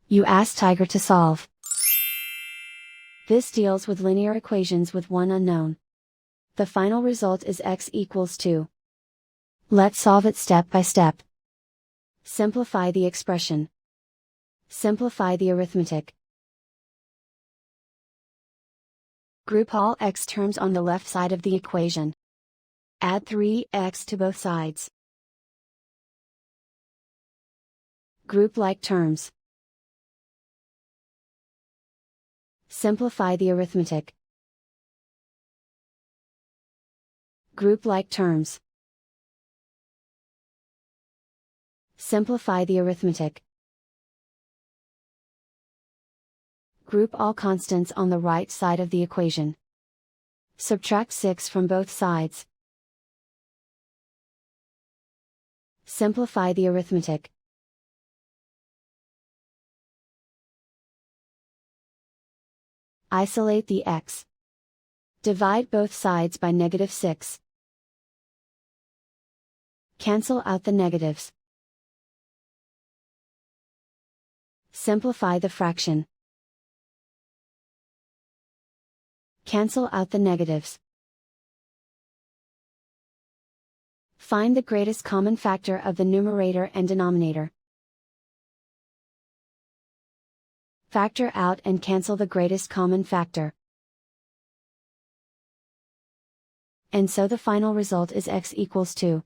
You ask Tiger to solve. This deals with linear equations with one unknown. The final result is x equals 2. Let's solve it step by step. Simplify the expression. Simplify the arithmetic. Group all x terms on the left side of the equation. Add 3x to both sides. Group like terms. Simplify the arithmetic. Group like terms. Simplify the arithmetic. Group all constants on the right side of the equation. Subtract 6 from both sides. Simplify the arithmetic. Isolate the x. Divide both sides by -6. Cancel out the negatives. Simplify the fraction. Cancel out the negatives. Find the greatest common factor of the numerator and denominator. Factor out and cancel the greatest common factor. And so the final result is x equals 2.